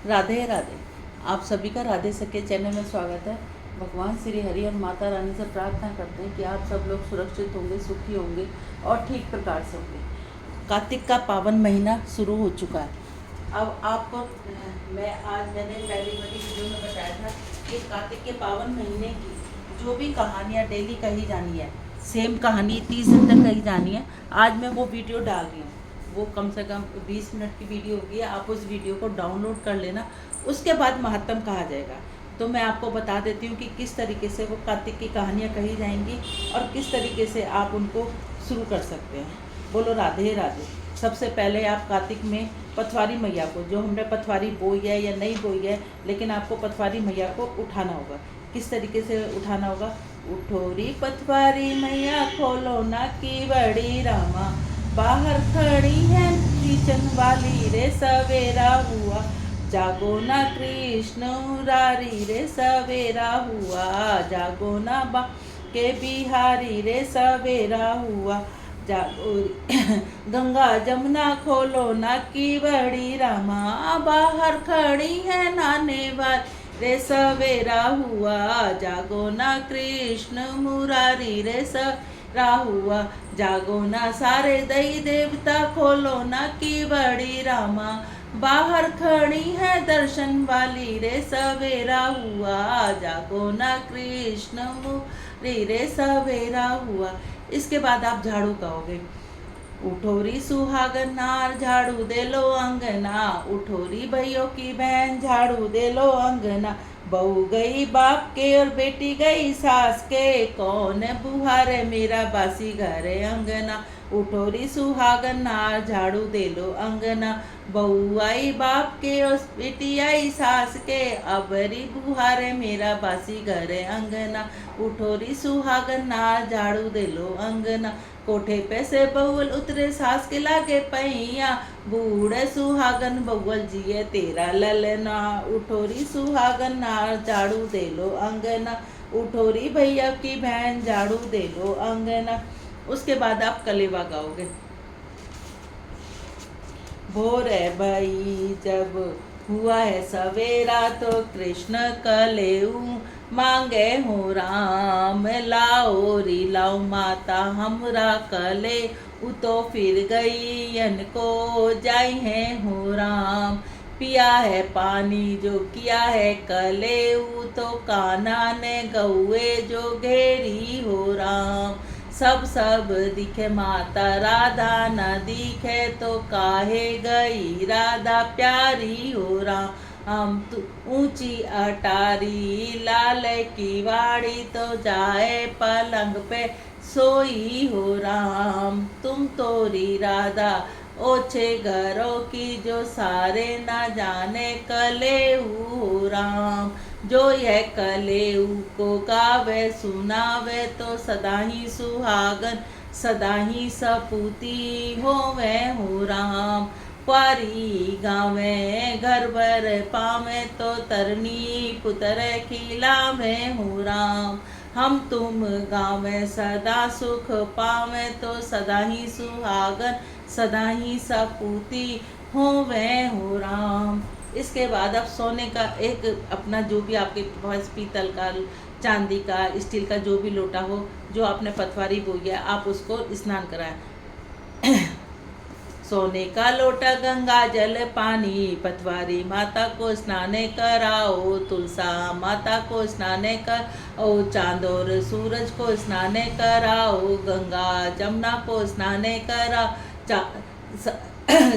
राधे राधे। आप सभी का राधे सके चैनल में स्वागत है। भगवान श्री हरि और माता रानी से प्रार्थना करते हैं कि आप सब लोग सुरक्षित होंगे, सुखी होंगे और ठीक प्रकार से होंगे। कार्तिक का पावन महीना शुरू हो चुका है। अब आपको मैंने पहली वाली वीडियो में बताया था कि कार्तिक के पावन महीने की जो भी कहानियाँ डेली कही जानी है, सेम कहानी 30 दिन तक कही जानी है। आज मैं वो वीडियो डाल रही हूँ। वो कम से कम 20 मिनट की वीडियो होगी। आप उस वीडियो को डाउनलोड कर लेना, उसके बाद महात्म कहा जाएगा। तो मैं आपको बता देती हूँ कि किस तरीके से वो कार्तिक की कहानियाँ कही जाएंगी और किस तरीके से आप उनको शुरू कर सकते हैं। बोलो राधे राधे। सबसे पहले आप कार्तिक में पथवारी मैया को, जो हमने पथवारी बोई है या नहीं बोई है, लेकिन आपको पथवारी मैया को उठाना होगा। किस तरीके से उठाना होगा? उठोरी पथवारी मैया खोलो ना की बड़ी रामा, बाहर खड़ी है किचन वाली रे सवेरा हुआ, जागो ना कृष्ण मुरारी रे सवेरा हुआ, जागो ना बा के बिहारी रे सवेरा हुआ, जागो गंगा जमुना खोलो ना की बड़ी रामा, बाहर खड़ी है नाने वाली रे सवेरा हुआ, जागो ना कृष्ण मुरारी रे सवेरा हुआ, जागो ना सारे दई देवता खोलो ना की बड़ी रामा, बाहर खड़ी है दर्शन वाली रे सवेरा हुआ, जागो ना कृष्ण मुरारी रे सवेरा हुआ। इसके बाद आप झाड़ू कहोगे। उठोरी सुहागन नार झाड़ू दे लो अंगना, उठोरी भैयों की बहन झाड़ू दे लो अंगना, बहू गई बाप के और बेटी गई सास के, कौन बुहारे मेरा बासी घर अंगना, उठोरी सुहागन नार झाड़ू दे लो अंगना, बहू आई बाप के और बेटी आई सास के, अबरी बुहारे मेरा बासी घर अंगना, उठोरी सुहागन नार झाड़ू दे लो अंगना, कोठे पे से बउल उतरे सास के लागे पैया, बूढ़े सुहागन बउल जिए तेरा ललना, उठोरी सुहागन नार झाड़ू दे लो अंगना, उठोरी भैया की बहन झाड़ू दे लो अंगना। उसके बाद आप कलेवा गाओगे। भोर है भाई जब हुआ है सवेरा, तो कृष्ण कलेऊ मांगे हो राम, लाओ री लाओ माता हमरा कले, उ तो फिर गई को जाई है हो राम, पिया है पानी जो किया है कले, उ तो काना ने गौए जो घेरी हो राम, सब दिखे माता राधा न दिखे, तो काहे गई राधा प्यारी हो राम, हम तो ऊंची अटारी लाल की वाड़ी, तो जाए पलंग पे सोई हो राम, तुम तोरी राधा ओछे घरों की, जो सारे ना जाने कलेऊ हो राम, जो यह कलेऊ को गावे सुनावे, तो सदा ही सुहागन सदा ही सपूती होवे हो राम, क्वारी गावे घर भर पावे, तो तरनी पुतर खिलावे हो राम, हम तुम गावे सदा सुख पावे, तो सदा ही सुहागन सदा ही सपूती होवे हो राम। इसके बाद आप सोने का एक अपना जो भी आपके पास पीतल का, चांदी का, स्टील का जो भी लोटा हो, जो आपने पथवारी बोई है, आप उसको स्नान कराएं। सोने का लोटा गंगा जल पानी, पथवारी माता को स्नाने कराओ, तुलसा माता को स्नाने कराओ, चांद और सूरज को स्नाने कराओ, गंगा जमुना को स्नाने कराओ,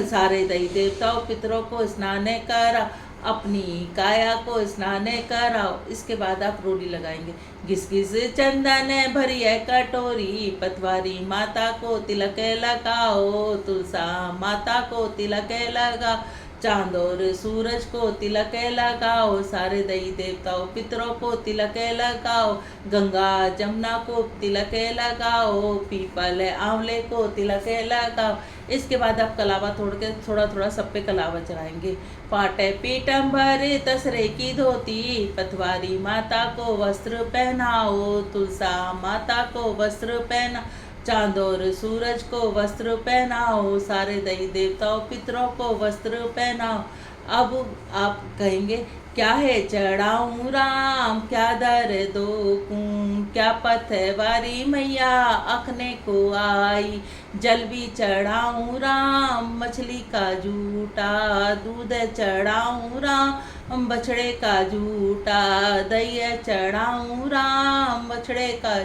सारे दई देवताओं पितरों को स्नाने कराओ, अपनी काया को स्नाने कराओ। इसके बाद आप रोली लगाएंगे। घिस घिस चंदन भरी है कटोरी, पथवारी माता को तिलक लगाओ, तुलसा माता को तिलक लगाओ, चांद और सूरज को तिलक लगाओ, सारे दई देवताओं पितरों को तिलक लगाओ, गंगा जमुना को तिलक लगाओ, पीपल आंवले को तिलक लगाओ। इसके बाद आप कलावा तोड़ के थोड़ा थोड़ा सब पे कलावा चढ़ाएंगे। पाटे पीतम्बर तसरे की धोती, पथवारी माता को वस्त्र पहनाओ, तुलसा माता को वस्त्र पहना, चांद और सूरज को वस्त्र पहनाओ, सारे दई देवताओं पितरों को वस्त्र पहनाओ, अब आप कहेंगे क्या है चढ़ाऊँ राम, क्या दर दो कूं, क्या पथवारी मैया अखने को आई। जल भी चढ़ाऊँ राम, मछली का जूठा, दूध चढ़ाऊँ राम, बछड़े का जूठा, दही चढ़ाऊँ राम, बछड़े का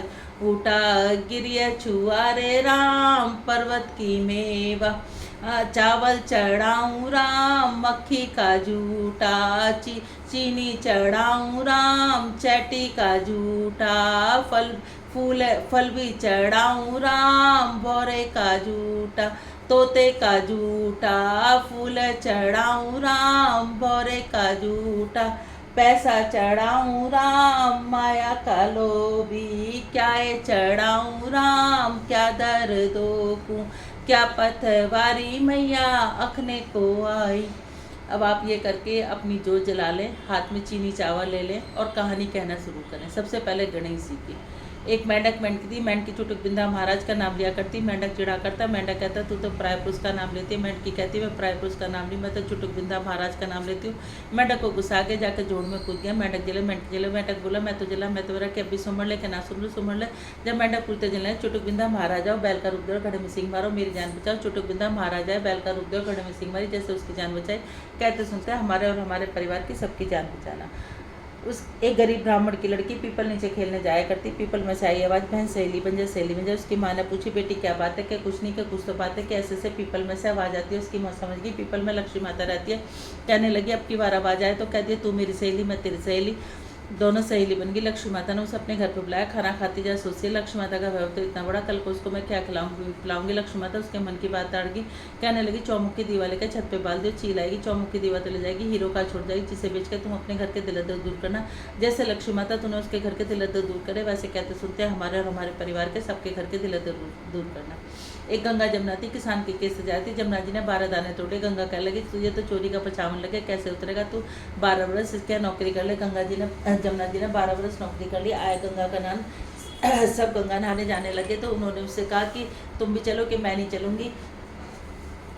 उठा, गिरिय छुआरे राम, पर्वत की मेवा, चावल चढ़ाऊँ राम, मक्खी का जूठा, चीनी चढ़ाऊँ राम, चैटी का जूठा, फल भी चढ़ाऊँ राम, भौरे का जूठा, तोते का जूठा, फूल चढ़ाऊँ राम, भौरे का जूठा, पैसा चढ़ाऊँ राम, माया का लोभी, क्या चढ़ाऊँ राम, क्या दर दो कूं, क्या पथवारी मैया अखने को आई। अब आप ये करके अपनी जोत जला लें, हाथ में चीनी चावल ले लें और कहानी कहना शुरू करें। सबसे पहले गणेश जी की। एक मेंढक मेंढकी थी, मेंढकी चुटुक बिंदा महाराज का नाम लिया करती। मेंढक चिढ़ा करता, मेंढक कहता तू तो प्राय पुरुष का नाम लेती है। मेंढकी कहती मैं प्राय पुरुष का नाम नहीं, मैं तो चुटुक बिंदा महाराज का नाम लेती हूँ। मेंढक को गुस्सा के जाकर जोड़ में कूद गया। मेंढक जले, मेंढक जले, मेंढक बोला मैं तो जला, मैं तो मेरा कि अभी सुमर ले के ना सुमर ले। जब मेंढक पूछते जले, चुटुक बिंदा महाराज आओ, बैल का रुक दो, घड़े में सिंह मारो, मेरी जान बचाओ। चुटुक बिंदा महाराज आए, बैल का रुक दो, घड़े में सिंह मारी, जैसे उसकी जान बचाई। कहते सुनते हमारे और हमारे परिवार की सबकी जान बचाना। उस एक गरीब ब्राह्मण की लड़की पीपल नीचे खेलने जाया करती। पीपल में से आई आवाज़, बहन सहेली बन जा, सहेली बन जा। उसकी माँ ने पूछी बेटी क्या बात है, क्या कुछ नहीं, क्या कुछ तो बात है, कि ऐसे से पीपल में से आवाज़ आती है। उसकी माँ समझ गई पीपल में लक्ष्मी माता रहती है। कहने लगी अब की बार आवाज़ आए तो कह दिया तू मेरी सहेली मैं तेरी सहेली। दोनों सहेली बन गई। लक्ष्मी माता ने उसे अपने घर पर बुलाया। खाना खाती जा सोचती लक्ष्मी माता का वैभव तो इतना बड़ा, कल को उसको मैं क्या खिलाऊंगी। लक्ष्मी माता उसके मन की बात ताड़ गई। कहने लगी चौमुख की दीवा लेकर छत पे बाल दियो, चील आएगी, चौमुख की दीवा तले जाएगी, हीरो का छोड़ जाएगी, जिसे बेचकर तुम अपने घर के दिल दर्द दूर करना। जैसे लक्ष्मी माता तूने उसके घर के दिल दर्द दूर करे, वैसे कहते सुनते हमारे और हमारे परिवार के सबके घर के दिल दर्द दूर करना। एक गंगा जमुना थी, किसान के केस सजाई थी। जमुना जी ने 12 दाने तोड़े। गंगा कह लगी तुझे तो चोरी का पछावन लगे, कैसे उतरेगा तू, 12 वर्ष क्या नौकरी कर ले। जमुना जी ने 12 वर्ष नौकरी कर ली। आया गंगा का नाम, सब गंगा नहाने जाने लगे तो उन्होंने उससे कहा कि तुम भी चलो कि मैं नहीं चलूँगी।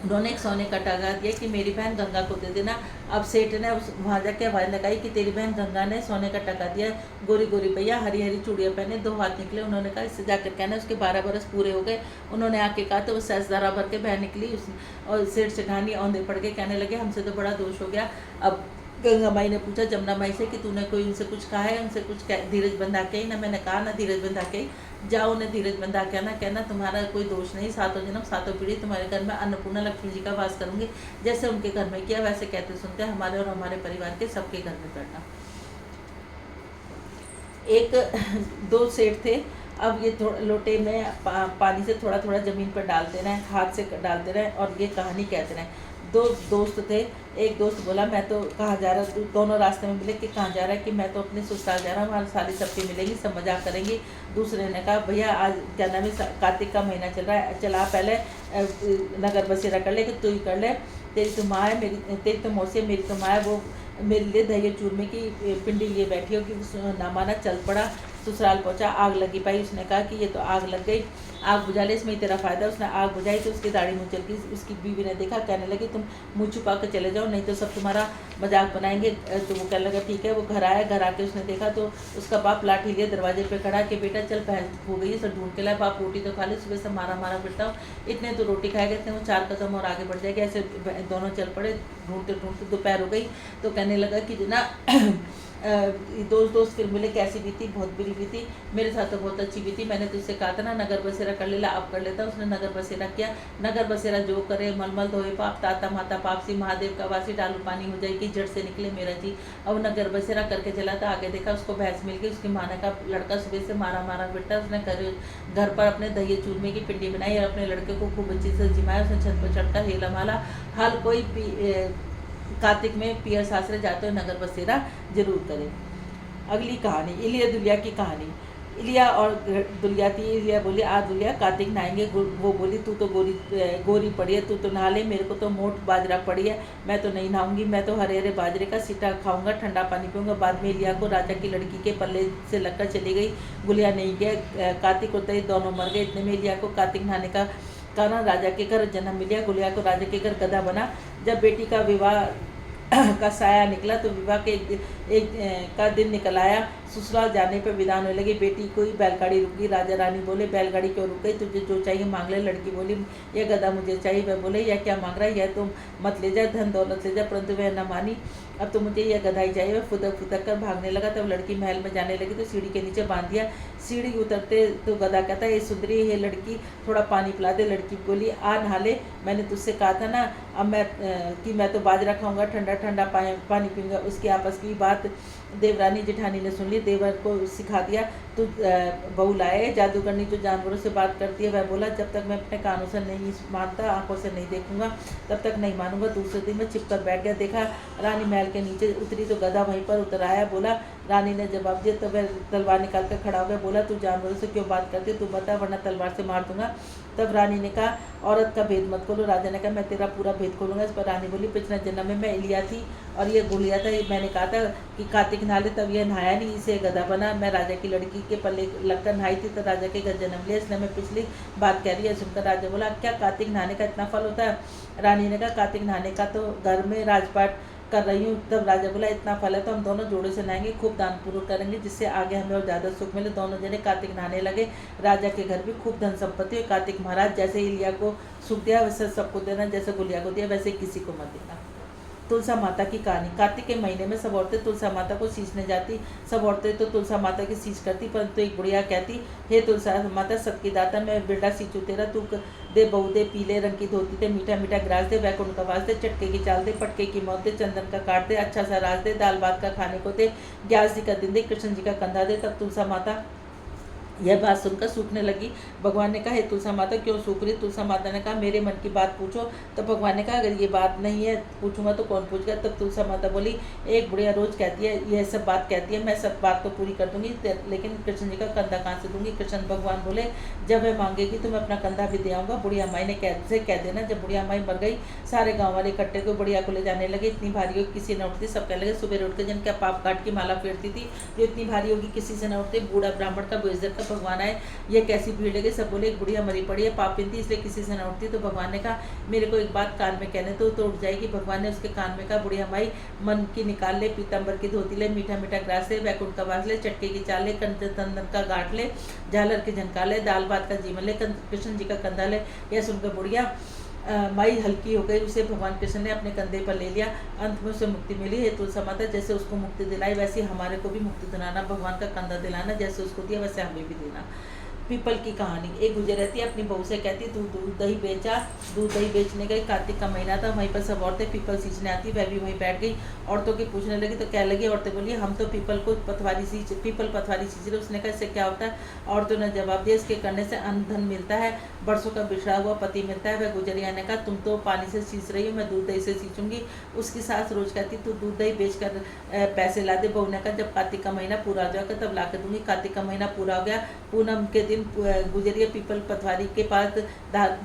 उन्होंने एक सोने का टगा दिया कि मेरी बहन गंगा को दे देना। अब सेठ ने वहाँ जाके आवाज़ लगाई कि तेरी बहन गंगा ने सोने का टका दिया, गोरी गोरी भैया हरी हरी चूड़ियाँ पहने, 2 हाथ निकले। उन्होंने कहा इससे जाकर कहना उसके 12 बरस पूरे हो गए। उन्होंने आके कहा तो वो सहसदारा भर के बहन निकली और सेठ सेठानी औंधे पड़ के कहने लगे हमसे तो बड़ा दोष हो गया। अब गंगा माई ने पूछा जमुना माई से कि तूने कोई उनसे कुछ कहा है, उनसे कुछ धीरज बंधा के ही ना। मैंने कहा ना धीरज बंधा के ही जाओ, उन्हें धीरज बंधा के ना कहना तुम्हारा कोई दोष नहीं, 7 जन्म 7 पीढ़ी तुम्हारे घर में अन्नपूर्णा लक्ष्मी जी का वास करूंगी। जैसे उनके घर में किया वैसे कहते सुनते हमारे और हमारे परिवार के सबके घर में करना। एक 2 सेठ थे। अब ये लोटे में पानी से थोड़ा थोड़ा ज़मीन पर डालते रहे, हाथ से डालते रहे और ये कहानी कहते रहे। 2 दोस्त थे। एक दोस्त बोला मैं तो कहाँ जा रहा, दोनों रास्ते में मिले कि कहाँ जा रहा है, कि मैं तो अपने ससुराल जा रहा हूँ, हमारी साली सबकी मिलेगी, सब मजाक करेंगी। दूसरे ने कहा भैया आज क्या नाम है, कार्तिक का महीना चल रहा है, चला पहले नगर बसेरा कर ले कि तू ही कर ले, तेरी तो माँ है, तेरी तो मौसी है, मेरी तो माँ है, वो मेरे लिए दही चूरमे की पिंडी लिए बैठी हो कि ना माना चल पड़ा। ससुराल पहुंचा, आग लगी पाई। उसने कहा कि ये तो आग लग गई, आग बुझा ले, इसमें तेरा फ़ायदा। उसने आग बुझाई तो उसकी दाढ़ी मुँह चल गई। उसकी बीवी ने देखा, कहने लगी तुम मुँह छुपा कर चले जाओ नहीं तो सब तुम्हारा मजाक बनाएंगे। तो वो कहने लगा ठीक है। वो घर आया, घर आके उसने देखा तो उसका बाप लाठी लिए दरवाजे पे खड़ा कि बेटा चल बहन हो गई है, सब ढूंढ के लाए, बाप रोटी तो खा ले, सुबह से मारा मारा फिरता हूँ, इतने तो रोटी खाएगा, इतने वो 4 कदम और आगे बढ़ जाएगा। ऐसे दोनों चल पड़े, ढूंढते ढूंढते दोपहर हो गई। तो कहने लगा कि ना दोस्त फिर मिले, कैसी भी थी, बहुत बुरी भी थी, मेरे साथ तो बहुत अच्छी भी थी, मैंने तुझसे कहा था ना नगर बसेरा कर ले, अब कर लेता। उसने नगर बसेरा किया। नगर बसेरा जो करे मलमल धोए पाप, ताता माता पापसी, महादेव का वासी, डालू पानी हो जाएगी, जड़ से निकले मेरा जी। अब नगर बसेरा करके चला था, आगे देखा उसको भैंस मिल गई। उसकी माने का लड़का सुबह से मारा मारा फिरता। उसने घर पर अपने दही चूरमे की पिंडी बनाई और अपने लड़के को खूब अच्छी से जिमाया। उसने छत पर चढ़कर हेला माला, हर कोई कार्तिक में पियर सासरे जाते हुए नगर बसेरा जरूर करें। अगली कहानी, इलिया दुलिया की कहानी। इलिया और दुलिया थी। इलिया बोली आ दुलिया कार्तिक नहाएंगे। वो बोली तू तो गोरी पड़ी है, तू तो नहा ले, मेरे को तो मोट बाजरा पड़ी है, मैं तो नहीं नहाऊंगी, मैं तो हरे हरे बाजरे का सीटा खाऊंगा, ठंडा पानी पीऊंगा। बाद में इलिया को राजा की लड़की के पल्ले से लगकर चली गई। गुलिया नहीं गया, कार्तिक होते ही दोनों मर गए। इतने में इलिया को कार्तिक नहाने का कारण राजा के घर जन्म मिला। गुलिया को राजा के घर गधा बना। जब बेटी का विवाह का साया निकला तो विवाह के का दिन निकल आया। ससुराल जाने पर विदा होने लगी। बेटी कोई बैलगाड़ी रुक गई। राजा रानी बोले बैलगाड़ी क्यों रुक गई, तुझे जो चाहिए मांग ले। लड़की बोली यह गधा मुझे चाहिए। वह बोले यह क्या मांग रहा है, यह तो मत ले जा, धन दौलत ले जा। परंतु वह न मानी, अब तो मुझे यह गधा ही चाहिए। वह फुदक फुदक कर भागने लगा। तब लड़की महल में जाने लगी तो सीढ़ी के नीचे बांध दिया। सीढ़ी उतरते तो गधा कहता ये सुंदरी है लड़की, थोड़ा पानी पिला दे। लड़की बोली आ नहा ले, मैंने तुझसे कहा था ना अब मैं तो बाजरा खाऊंगा, ठंडा ठंडा पानी पीऊंगा। उसकी आपस की बात देवरानी जेठानी ने सुन ली। देवर को सिखा दिया तू बहू लाए जादूगरनी जो जानवरों से बात करती है। वह बोला जब तक मैं अपने कानों से नहीं मानता, आंखों से नहीं देखूंगा, तब तक नहीं मानूंगा। दूसरे दिन में छिपकर बैठ गया। देखा रानी महल के नीचे उतरी तो गधा वहीं पर उतर आया। बोला रानी ने जवाब दिया तो वह तलवार निकाल कर खड़ा हो गया। बोला तू जानवरों से क्यों बात करती है, तू बता वरना तलवार से मार दूंगा। तब रानी ने कहा औरत का भेद मत खोलो। राजा ने कहा मैं तेरा पूरा भेद खोलूंगा। इस पर रानी बोली पिछले जन्म में मैं इलिया थी और ये गुड़िया था। मैंने कहा था कि कार्तिक नहा ले, तब यह नहाया नहीं, इसे गधा बना। मैं राजा की लड़की के पल्ले लगकर नहाई थी तो राजा के घर जन्म लिया, इसलिए मैं पिछली बात कह रही है। सुनकर राजा बोला क्या कार्तिक नहाने का इतना फल होता है। रानी ने कहा कार्तिक नहाने का तो घर में राजपाट कर रही हूँ। तब राजा बोला इतना फल है तो हम दोनों जोड़े से नहाएंगे, खूब दान पूर्ण करेंगे, जिससे आगे हमें और ज़्यादा सुख मिले। दोनों जने कार्तिक नहाने लगे। राजा के घर भी खूब धन संपत्ति हुई। कार्तिक महाराज जैसे इलिया को सुख दिया वैसे सबको देना, जैसे गुलिया को दिया वैसे किसी को मत देना। तुलसा माता की कहानी। कार्तिक के महीने में सब औरतें तुलसा माता को सींचने जाती। सब औरतें तो तुलसा माता की सींच करती, परंतु एक बुढ़िया कहती हे तुलसा माता सत की दाता, मैं बेटा सींचू तेरा, तू दे बहू दे, पीले रंग की धोती दे, मीठा मीठा ग्रास दे, वैकुंठ का वास दे, चटके की चाल दे, पटके की मौत दे, चंदन का काट दे, अच्छा सा राज दे, दाल भात का खाने को दे, ग्यारह जी का दिन दे, कृष्ण जी का कंधा दे। तब तुलसा माता यह बात सुनकर सूखने लगी। भगवान ने कहा हे तुलसा माता क्यों सूख रही। तुलसा माता ने कहा मेरे मन की बात पूछो। तब भगवान ने कहा अगर ये बात नहीं है पूछूंगा तो कौन पूछेगा। तब तुलसा माता बोली एक बुढ़िया रोज कहती है, यह सब बात कहती है, मैं सब बात तो पूरी कर दूंगी, लेकिन कृष्ण जी का कंधा कहाँ से दूंगी। कृष्ण भगवान बोले जब वह मांगेगी तो मैं अपना कंधा भी दे आऊँगा। बुढ़िया माई ने कह देना। जब बुढ़िया माई मर गई सारे गाँव वाले इकट्ठे को बुढ़िया को ले जाने लगे। इतनी भारी होगी किसी न उठती। सब कहने लगे सुबह उठ के जिनका पाप काट की माला फेरती थी जो इतनी भारी होगी किसी से न उठते। बूढ़ा ब्राह्मण का बेइज्जत का भगवान आए, ये कैसी भीड़ लगी। सब बोले एक बुढ़िया मरी पड़ी है, पापिन थी इसलिए किसी से न उठती। तो भगवान ने कहा मेरे को एक बात कान में कहने तो उठ जाएगी। भगवान ने उसके कान में कहा बुढ़िया माई मन की निकाल ले, पीतम्बर की धोती ले, मीठा मीठा ग्रास ले, वैकुंठ का वास ले, चटके की चाल ले, चंदन का गांठ ले, झालर के झनका ले, दाल भात का जीवन ले, कृष्ण जी का कंधा ले। यह सुनकर बुढ़िया माई हल्की हो गई। उसे भगवान कृष्ण ने अपने कंधे पर ले लिया। अंत में उसे मुक्ति मिली। हे तुलसा माता जैसे उसको मुक्ति दिलाई वैसे हमारे को भी मुक्ति दिलाना, भगवान का कंधा दिलाना, जैसे उसको दिया वैसे हमें भी देना। पीपल की कहानी। एक गुजर रहती है अपनी बहू से कहती तू दूध दही बेचा। दूध दही बेचने गई। कार्तिक का महीना था, वहीं पर सब औरतें पीपल सींचने आती, वह भी वहीं बैठ गई। औरतों की पूछने लगी तो कह लगी, औरतें बोली हम तो पीपल पथवारी सींच रहे। उसने कहा इससे क्या होता है। औरतों ने जवाब दिया इसके करने से अन्न धन मिलता है, बरसों का बिछड़ा हुआ पति मिलता है। वह गुजरिया ने कहा तुम तो पानी से सींच रही हो, मैं दूध दही से सींचूंगी। उसकी सास रोज कहती तू दूध दही बेच कर पैसे ला दे। बहू ने कहा जब कार्तिक का महीना पूरा हो जाएगा तब ला के दूंगी। कार्तिक का महीना पूरा हो गया। पूनम के दिन गुजरिया पीपल पथवारी के पास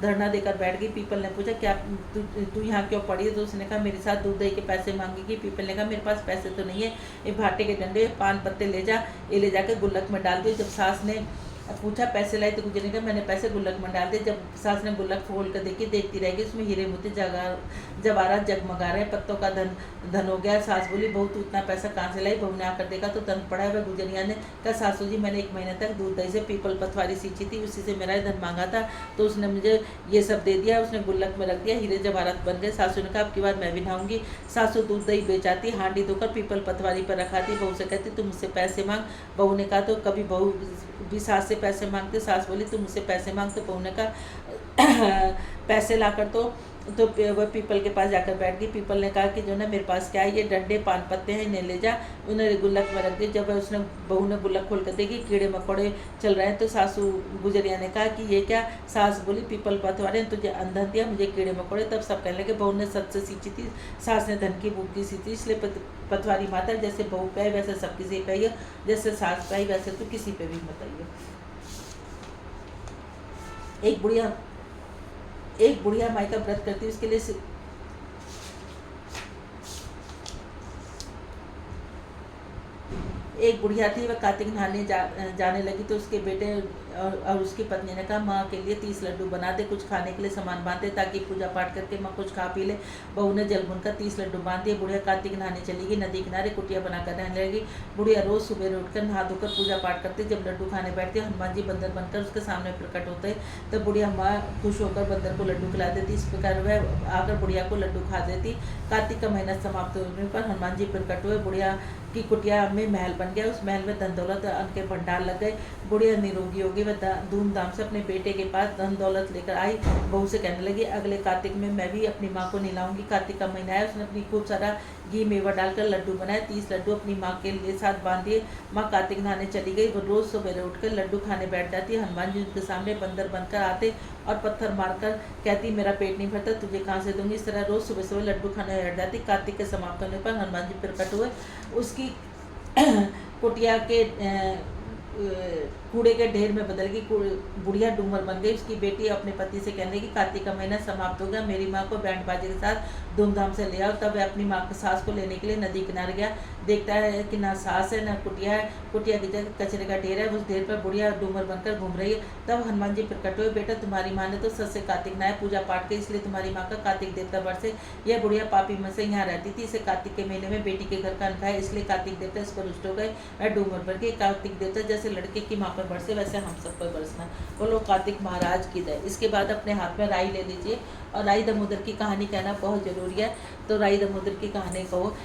धरना देकर बैठ गई। पीपल ने पूछा क्या तू यहाँ क्यों पड़ी है। तो उसने कहा मेरे साथ दूध दही के पैसे मांगेगी। पीपल ने कहा मेरे पास पैसे तो नहीं है, ये भाटे के डंडे पान पत्ते ले जा, ये ले जाकर गुल्लक में डाल दिए। जब सास ने पूछा पैसे लाए तो गुजर ने कहा मैंने पैसे गुल्लक में डाल दिए। जब सास ने गुल्लक खोल कर देखती रहेगी उसमें हीरे मोती जवाहरात जगमगा रहे, पत्तों का धन हो गया। सास बोली बहू तू इतना पैसा कहाँ से लाई। बहू ने आकर देखा तो धन पड़ा है। वह गुजरिया ने कहा सासू जी मैंने 1 महीने तक दूध दही से पीपल पथवारी सींची थी, उसी से मेरा धन मांगा था तो उसने मुझे ये सब दे दिया। उसने गुल्लक में रख दिया, हीरे जवाहरात बन गए। सासू ने कहा अब की बार मैं भी नहाऊंगी। सासू दूध दही बेचाती, हांडी धोकर पीपल पथवारी पर रखाती। बहू से कहती तुम मुझसे पैसे मांग। बहू ने कहा तो कभी बहू भी सास से पैसे मांगते। सास बोली तुम मुझसे पैसे मांग। तो बहू ने कहा पैसे लाकर तो वह पीपल के पास जाकर बैठ गई। पीपल ने कहा कि जो ना मेरे पास क्या है, ये डंडे पान पत्ते हैं, इन्हें ले जा। उन्हें गुल्लक में रख दिए। जब उसने बहू ने गुल्लक खोल कर देखी कीड़े मकोड़े चल रहे हैं तो सासू गुजरिया ने कहा कि ये क्या। सास बोली पीपल पथवारे ने तुझे अंधन दिया, मुझे कीड़े मकोड़े। तब सब कहने लगे बहू ने सच से सींची थी, सास ने धन की भूख की सींची। इसलिए पथवारी माता जैसे बहू पे वैसे सब किसी पे है, जैसे सास पे वैसे तो किसी पे भी मत आइए। एक बुढ़िया माई का व्रत करती, उसके लिए एक बुढ़िया थी। वह कार्तिक नहाने जाने लगी तो उसके बेटे और उसकी पत्नी ने कहा माँ के लिए 30 लड्डू बना दे, कुछ खाने के लिए सामान बांध दे ताकि पूजा पाठ करके माँ कुछ खा पी ले। बहू ने जल भुनकर 30 लड्डू बांध दिए। बुढ़िया कार्तिक नहाने चली गई, नदी किनारे कुटिया बनाकर रहने लगी। बुढ़िया रोज सुबह उठकर नहा धोकर पूजा पाठ करती। जब लड्डू खाने बैठती हनुमान जी बंदर बनकर उसके सामने प्रकट होते तब बुढ़िया माँ खुश होकर बंदर को लड्डू खिला देती। इस प्रकार वह आकर बुढ़िया को लड्डू खा देती। कार्तिक का महीना समाप्त होने पर हनुमान जी प्रकट हुए। बुढ़िया की कुटिया में महल बन गया। उस महल में धन दौलत अन्न के भंडार लग गए। बुढ़िया निरोगी हो गई। वह धूमधाम से अपने बेटे के पास धन दौलत लेकर आई। बहू से कहने लगी अगले कार्तिक में मैं भी अपनी माँ को नहलाऊंगी। कार्तिक का महीना है। उसने अपनी खूब सारा घी मेवा डालकर लड्डू बनाए। 30 लड्डू अपनी माँ के लिए साथ बांध दिए। माँ कार्तिक नहाने चली गई। वो रोज सवेरे उठकर लड्डू खाने बैठ जाती। हनुमान जी उनके सामने बंदर बनकर आते और पत्थर मारकर कहती मेरा पेट नहीं भरता, तुझे कहाँ से दूंगी। इस तरह रोज सुबह सुबह लड्डू खाने बैठ जाती। कार्तिक के समाप्त होने पर हनुमान जी प्रकट हुए। उसकी कुटिया के कूड़े के ढेर में बदल गई। बुढ़िया डूमर बन गई। उसकी बेटी अपने पति से कहने लगी कार्तिक का महीना समाप्त हो गया, मेरी माँ को बैंड बाजे के साथ धूमधाम से ले आओ। तब वह अपनी माँ की सास को लेने के लिए नदी किनारे गया। देखता है कि ना सास है ना कुटिया है। कुटिया की जगह कचरे का ढेर है। उस ढेर पर बुढ़िया डूमर बनकर घूम रही है। तब हनुमान जी प्रकट हुए। बेटा तुम्हारी माँ ने तो सच से कार्तिक नहाया पूजा पाठ के, इसलिए तुम्हारी माँ का कार्तिक देवता बरसे। यह बुढ़िया पापी मन से यहाँ रहती थी। इसे कार्तिक के महीने में बेटी के घर का अन्न खाया, इसलिए कार्तिक देवता इस पर रुष्ट हो गए। वह डूमर बन गई। कार्तिक देवता जैसे लड़के की माँ पर बरसे वैसे हम सब पर बरसना। बोलो कार्तिक महाराज की जय। इसके बाद अपने हाथ में राई ले लीजिए और राई दामोदर की कहानी कहना बहुत जरूरी है। तो राई दामोदर की कहानी कहो।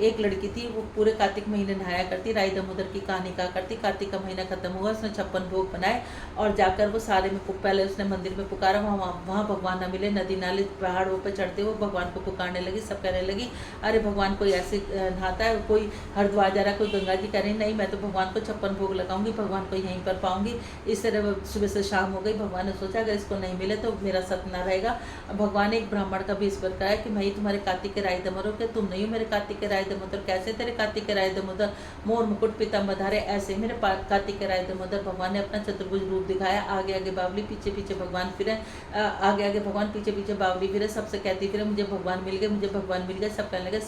एक लड़की थी, वो पूरे कार्तिक महीने नहाया करती। राई दामोदर की कहानी कहा करती। कार्तिक का महीना खत्म हुआ, उसने 56 भोग बनाए और जाकर वो सारे में पहले उसने मंदिर में पुकारा। वहाँ भगवान न मिले। नदी नाले पहाड़ों पर चढ़ते हुए भगवान को पुकारने लगी। सब कहने लगी अरे भगवान कोई ऐसे नहाता है, कोई हरिद्वार जा रहा है, कोई गंगा जी। कह रही नहीं, मैं तो भगवान को 56 भोग लगाऊंगी, भगवान को यहीं पर पाऊंगी। इस तरह सुबह से शाम हो गई। भगवान ने सोचा अगर इसको नहीं मिले तो मेरा सपना रहेगा। भगवान ने एक ब्राह्मण का भी इस पर कहा कि मैं तुम्हारे कार्तिक के राय दामोदर के, तुम नहीं हो मेरे कार्तिक के राय दामोदर। कैसे तेरे कार्तिक के राय दामोदर, मोर मुकुट पीताम्बर धारे, ऐसे मेरे कार्तिक के राय दामोदर। भगवान ने अपना चतुर्भुज रूप दिखाया। आगे आगे बावली, पीछे पीछे भगवान फिरे। आगे आगे भगवान, पीछे पीछे बावली फिरे। सबसे कहती फिरे मुझे भगवान मिल गए, मुझे भगवान मिल गए। सब कहने लगे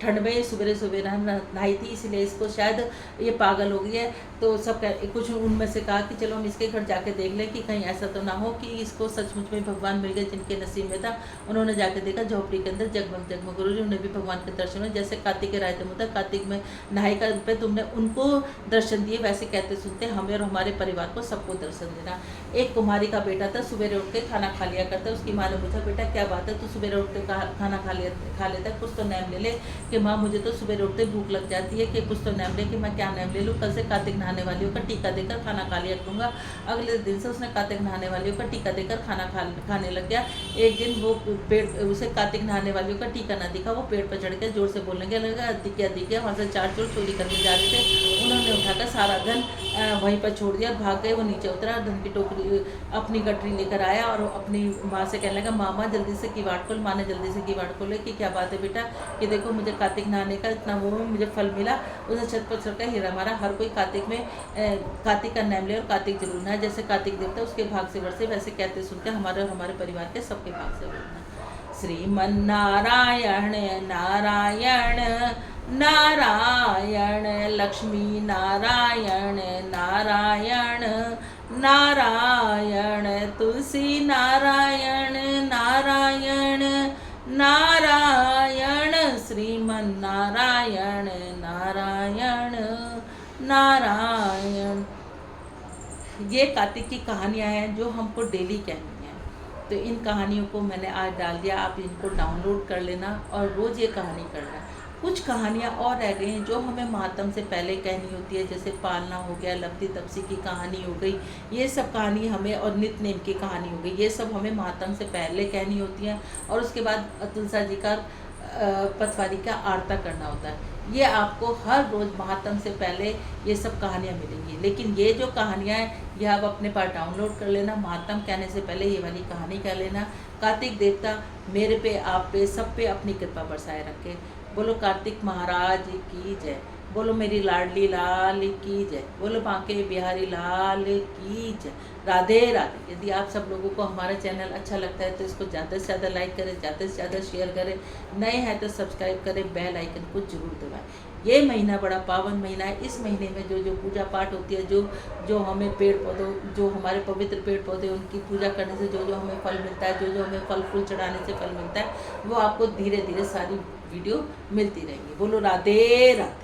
ठंड में सुबह सुबह नहाई थी इसलिए इसको शायद ये पागल हो गई है। तो सब कुछ उनमें से कहा कि चलो हम इसके घर जाके देख लें कि कहीं ऐसा तो ना हो कि इसको सचमुच में भगवान मिल गए जिनके नसीब में था। उन्होंने जाके देखा झोपड़ी के अंदर जगमग जगमग गुरु जी उन्हें भी भगवान के दर्शन हुए। जैसे कार्तिक के राय दामोदर कार्तिक में नहाई का पे तुमने उनको दर्शन दिए, वैसे कहते सुनते हमें और हमारे परिवार को सबको दर्शन देना। एक कुमारी का बेटा था, सुबह उठ के खाना खा लिया करता। उसकी माँ ने पूछा बेटा क्या बात है, तू सुबह उठ के खाना खा लेता, कुछ तो नाम ले ले। कि माँ मुझे तो सुबह उठते भूख लग जाती है, कि कुछ तो नाम ले। कि मैं क्या नाम ले लूँ, कल से कार्तिक नहाने वालियों का टीका देकर खाना खा लिया करूँगा। अगले दिन से उसने कार्तिक नहाने वालियों का टीका देकर खाना खाने लग गया। एक दिन वो पेड़, उसे कार्तिक नहाने वालियों का टीका ना दिखा। वो पेड़ पर चढ़ के जोर से बोलने लगा दिखा। वहाँ से 4 चोर चोरी करके जा रहे थे। उन्होंने उठाकर सारा धन वहीं पर छोड़ दिया, भाग गए। वो नीचे उतरा, धन की टोकरी अपनी गठरी लेकर आया और अपनी माँ से कहने लगा मामा जल्दी से किवाड़ खोल। माँ ने जल्दी से किवाड़ खोले। कि क्या बात है बेटा, कि देखो मुझे कार्तिक नहाने का इतना वो मुझे फल मिला। उसने छत पर चढ़कर हीरा मारा। हर कोई कार्तिक में कार्तिक का नाम ले और कार्तिक जरूर ना, जैसे कार्तिक देवता उसके भाग से बरसे वैसे कहते सुनते हमारे और हमारे परिवार के सबके भाग से बढ़ना। श्रीमन नारायण नारायण नारायण, लक्ष्मी नारायण नारायण नारायण, तुलसी नारायण नारायण नारायण, श्रीमन नारायण नारायण नारायण। ये कार्तिक की कहानियाँ हैं जो हमको डेली कहनी है। तो इन कहानियों को मैंने आज डाल दिया, आप इनको डाउनलोड कर लेना और रोज़ ये कहानी करना। कुछ कहानियाँ और रह गई हैं जो हमें महात्म से पहले कहनी होती है, जैसे पालना हो गया, लपटी तपसी की कहानी हो गई, ये सब कहानी हमें, और नित नेम की कहानी हो गई, ये सब हमें महात्म से पहले कहनी होती हैं। और उसके बाद तुलसा जी का पथवारी का आरता करना होता है। ये आपको हर रोज़ महात्म से पहले ये सब कहानियाँ मिलेंगी। लेकिन ये जो कहानियाँ हैं ये आप अपने पास डाउनलोड कर लेना। महात्म कहने से पहले ये वाली कहानी कह लेना। कार्तिक देवता मेरे पे, आप पे, सब पे अपनी कृपा बरसाए रखे। बोलो कार्तिक महाराज की जय, बोलो मेरी लाडली लाल की जय, बोलो बांके बिहारी लाल की जय। राधे राधे। यदि आप सब लोगों को हमारा चैनल अच्छा लगता है तो इसको ज़्यादा से ज़्यादा लाइक करें, ज़्यादा से ज़्यादा शेयर करें, नए हैं तो सब्सक्राइब करें, बेल आइकन को जरूर दबाएं। ये महीना बड़ा पावन महीना है। इस महीने में जो जो पूजा पाठ होती है, जो जो हमें पेड़ पौधों, जो हमारे पवित्र पेड़ पौधे, उनकी पूजा करने से जो जो हमें फल मिलता है, जो जो हमें फल फूल चढ़ाने से फल मिलता है, वो आपको धीरे धीरे सारी वीडियो मिलती रहेंगी। बोलो राधे राधे।